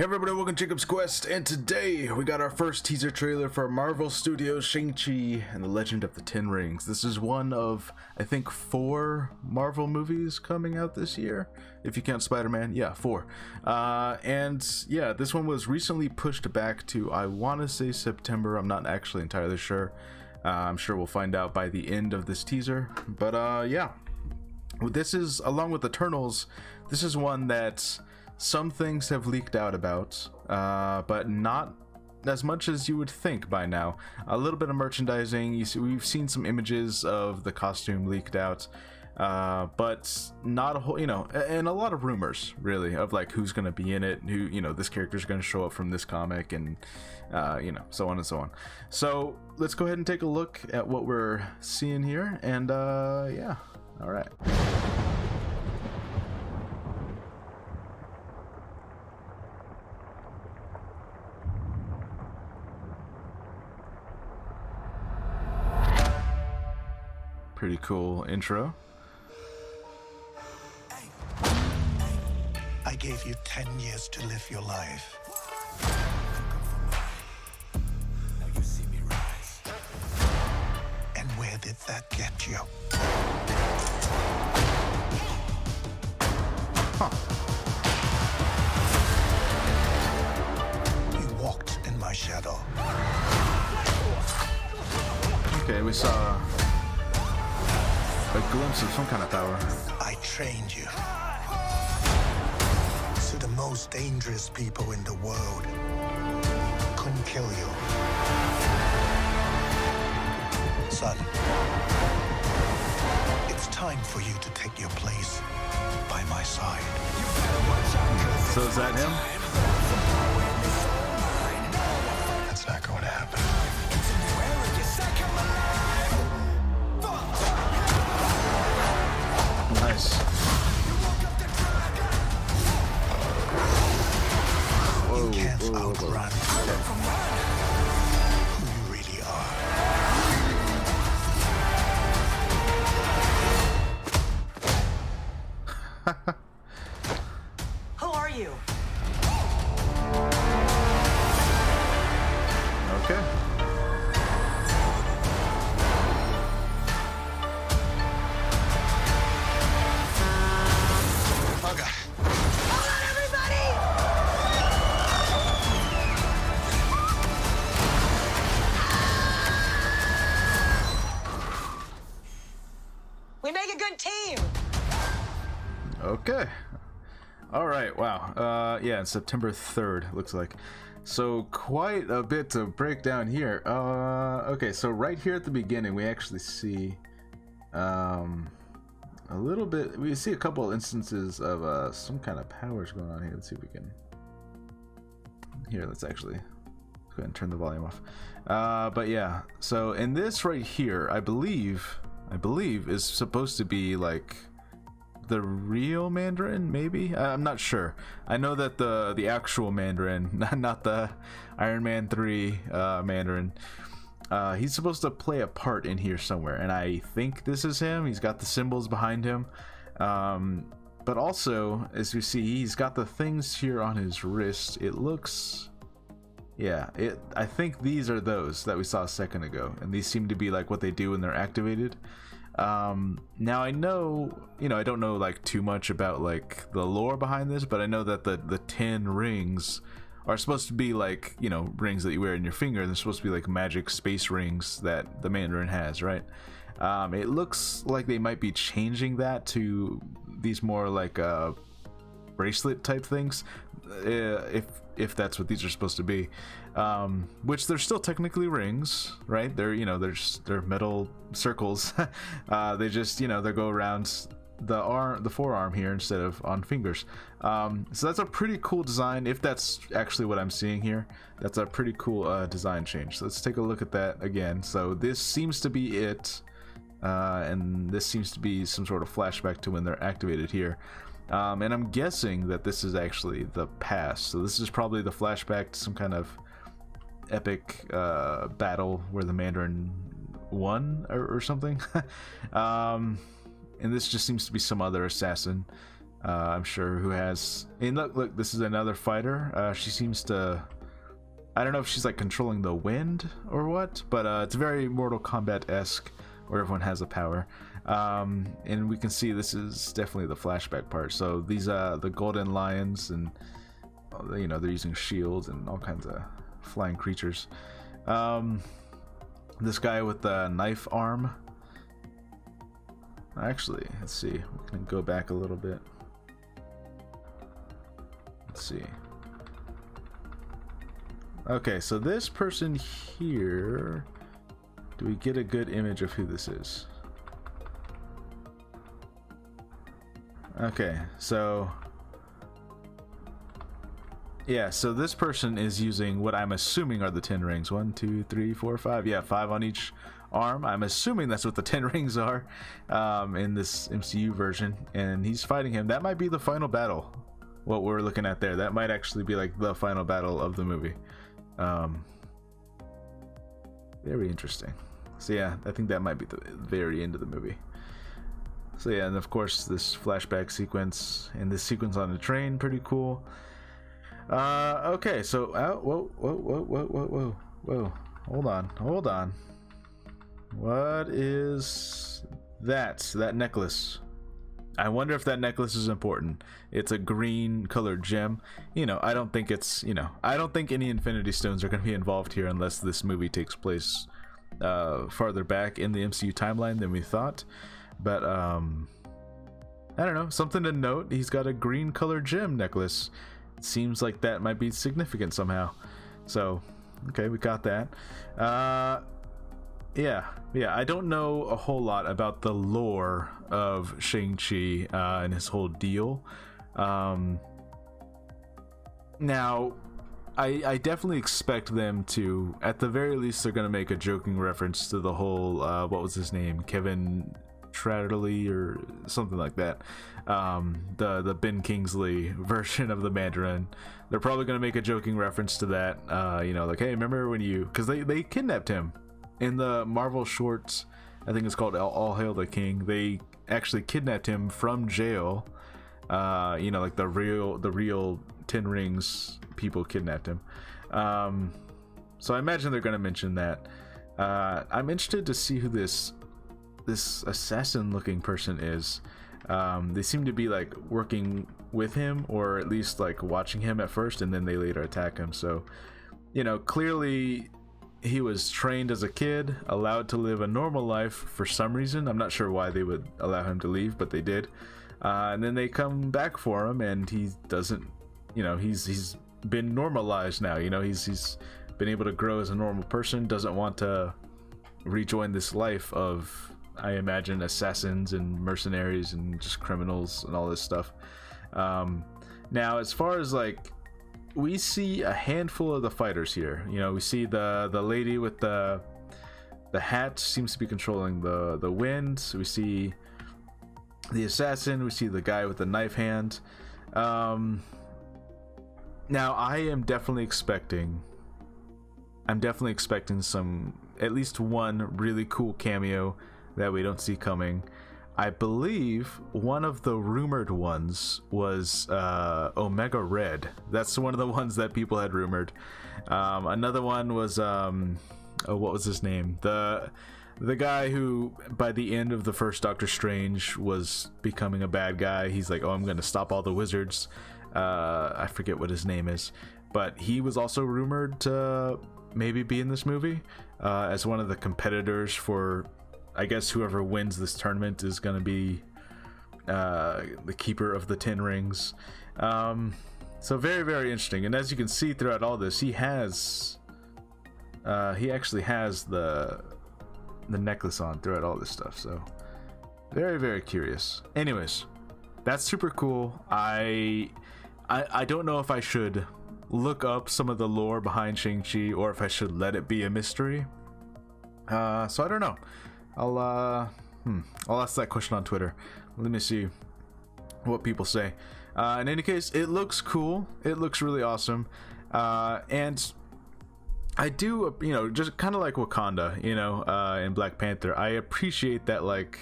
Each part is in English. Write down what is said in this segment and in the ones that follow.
Hey everybody, welcome to Jacob's Quest, and today we got our first teaser trailer for Marvel Studios' Shang-Chi and the Legend of the Ten Rings. This is one of, I think, 4 Marvel movies coming out this year. If you count Spider-Man, yeah, 4. And yeah, this one was recently pushed back to, I want to say September. I'm not actually entirely sure. I'm sure we'll find out by the end of this teaser. But yeah, this is, along with Eternals, this is one that some things have leaked out about, but not as much as you would think by now. A little bit of merchandising, we've seen some images of the costume leaked out, but not a whole, and a lot of rumors, really, of like who's going to be in it, who, this character's going to show up from this comic, and, so on and so on. So let's go ahead and take a look at what we're seeing here, and yeah, all right. Pretty cool intro. I gave you 10 years to live your life. Now you see me rise. And where did that get you? Huh. You walked in my shadow. Okay, we saw a glimpse of some kind of power. I trained you. So the most dangerous people in the world couldn't kill you. Son, it's time for you to take your place by my side. So is that him? That's not going to happen. Nice. Whoa, You can't whoa, outrun whoa. who you really are. Who are you? Okay. We make a good team. Okay. All right. Wow. Yeah, September 3rd looks like. So quite a bit to break down here. Okay, so right here at the beginning, we actually see a little bit. We see a couple of instances of some kind of powers going on here. Let's see if we can. Here, let's actually go ahead and turn the volume off. But yeah, so in this right here, I believe is supposed to be like the real Mandarin, maybe. I'm not sure. I know that the actual Mandarin, not the Iron Man 3 Mandarin, he's supposed to play a part in here somewhere, and I think this is him. He's got the symbols behind him, but also, as you see, he's got the things here on his wrist. It looks, yeah, I think these are those that we saw a second ago, and these seem to be like what they do when they're activated. Now I know, I don't know like too much about like the lore behind this, but I know that the 10 rings are supposed to be like, rings that you wear in your finger. They're supposed to be like magic space rings that the Mandarin has, right? It looks like they might be changing that to these more like bracelet type things, if that's what these are supposed to be, which they're still technically rings, right? They're they're metal circles. They just they go around the forearm here instead of on fingers. So that's a pretty cool design. If that's actually what I'm seeing here, that's a pretty cool design change. So let's take a look at that again. So this seems to be it, and this seems to be some sort of flashback to when they're activated here. And I'm guessing that this is actually the past. So this is probably the flashback to some kind of epic battle where the Mandarin won or something. And this just seems to be some other assassin I'm sure who has. And look, this is another fighter. She seems to. I don't know if she's like controlling the wind or what, but it's very Mortal Kombat-esque, where everyone has a power. And we can see this is definitely the flashback part. So these the golden lions, and you know, they're using shields and all kinds of flying creatures. This guy with the knife arm. Actually, let's see. We can go back a little bit. Let's see. Okay, so this person here, do we get a good image of who this is? Okay, so yeah, so this person is using what I'm assuming are the 10 rings. 1, 2, 3, 4, 5. Yeah, 5 on each arm. I'm assuming that's what the 10 rings are in this MCU version, and he's fighting him. That might be the final battle. What we're looking at there, that might actually be like the final battle of the movie. Very interesting. So yeah, I think that might be the very end of the movie. So yeah, and of course this flashback sequence and this sequence on the train, pretty cool. Okay, so whoa, hold on. What is that necklace? I wonder if that necklace is important. It's a green colored gem. You know, I don't think any Infinity Stones are going to be involved here unless this movie takes place farther back in the MCU timeline than we thought. But I don't know, something to note, he's got a green colored gem necklace. It seems like that might be significant somehow. So, okay, we got that. Yeah, I don't know a whole lot about the lore of Shang-Chi and his whole deal. Now, I definitely expect them to, at the very least, they're going to make a joking reference to the whole, what was his name? Kevin Tradley or something like that. The Ben Kingsley version of the Mandarin. They're probably going to make a joking reference to that. You know, like, hey, remember when you... Because they kidnapped him. In the Marvel shorts, I think it's called All Hail the King, they actually kidnapped him from jail. You know, like the real 10 Rings people kidnapped him. So I imagine they're going to mention that. I'm interested to see who this assassin-looking person is. They seem to be like working with him, or at least like watching him at first, and then they later attack him. So, you know, clearly he was trained as a kid, allowed to live a normal life for some reason. I'm not sure why they would allow him to leave, but they did. And then they come back for him, and he doesn't, you know, he's been normalized now. You know, he's been able to grow as a normal person, doesn't want to rejoin this life of, I imagine, assassins and mercenaries and just criminals and all this stuff. Now, as far as like, we see a handful of the fighters here. You know, we see the lady with the hat seems to be controlling the wind. We see the assassin. We see the guy with the knife hand. Now, I am definitely expecting some, at least one really cool cameo that we don't see coming. I believe one of the rumored ones was Omega Red. That's one of the ones that people had rumored. Another one was what was his name? The guy who by the end of the first Doctor Strange was becoming a bad guy. He's like, oh, I'm gonna stop all the wizards. I forget what his name is, but he was also rumored to maybe be in this movie as one of the competitors for, I guess, whoever wins this tournament is going to be the keeper of the 10 rings. So very, very interesting. And as you can see throughout all this, he actually has the necklace on throughout all this stuff. So very, very curious. Anyways, that's super cool. I don't know if I should look up some of the lore behind Shang-Chi or if I should let it be a mystery. So I don't know. I'll ask that question on Twitter. Let me see what people say. In any case, it looks cool. It looks really awesome. And I do, you know, just kind of like Wakanda, you know, in Black Panther. I appreciate that, like,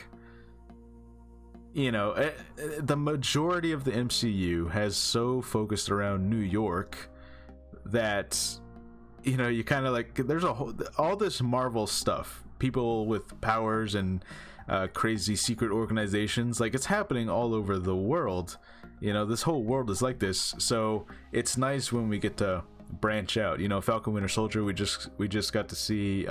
the majority of the MCU has so focused around New York that you kind of like, there's all this Marvel stuff, people with powers and crazy secret organizations, like it's happening all over the world. This whole world is like this, so it's nice when we get to branch out. Falcon Winter Soldier, we just got to see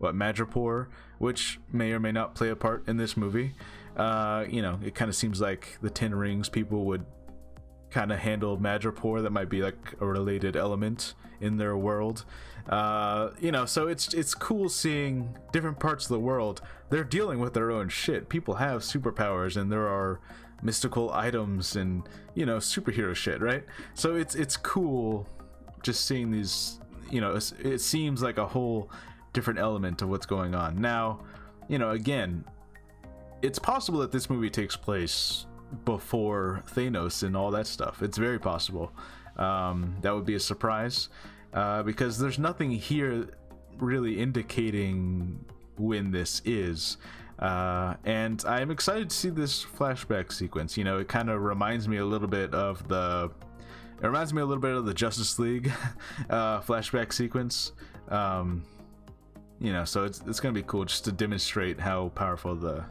Madripoor, which may or may not play a part in this movie. It kind of seems like the Ten Rings people would kind of handle Madripoor. That might be like a related element in their world. So it's cool seeing different parts of the world. They're dealing with their own shit. People have superpowers, and there are mystical items and superhero shit, right? So it's cool just seeing these. It seems like a whole different element of what's going on now. Again, it's possible that this movie takes place before Thanos and all that stuff. It's very possible. That would be a surprise, because there's nothing here really indicating when this is. And I'm excited to see this flashback sequence. It kind of reminds me a little bit of the Justice League flashback sequence. So it's gonna be cool just to demonstrate how powerful the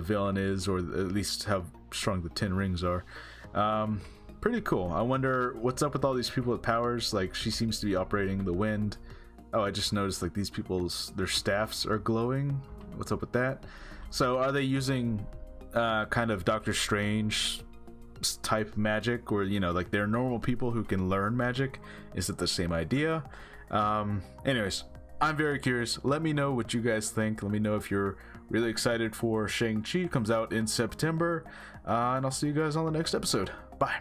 villain is, or at least how strong the Ten Rings are. Pretty cool. I wonder what's up with all these people with powers. Like, she seems to be operating the wind. Oh, I just noticed like these their staffs are glowing. What's up with that? So are they using kind of Doctor Strange type magic, or like they're normal people who can learn magic? Is it the same idea? Anyways, I'm very curious. Let me know what you guys think. Let me know if you're really excited for Shang-Chi. It comes out in September, and I'll see you guys on the next episode. Bye.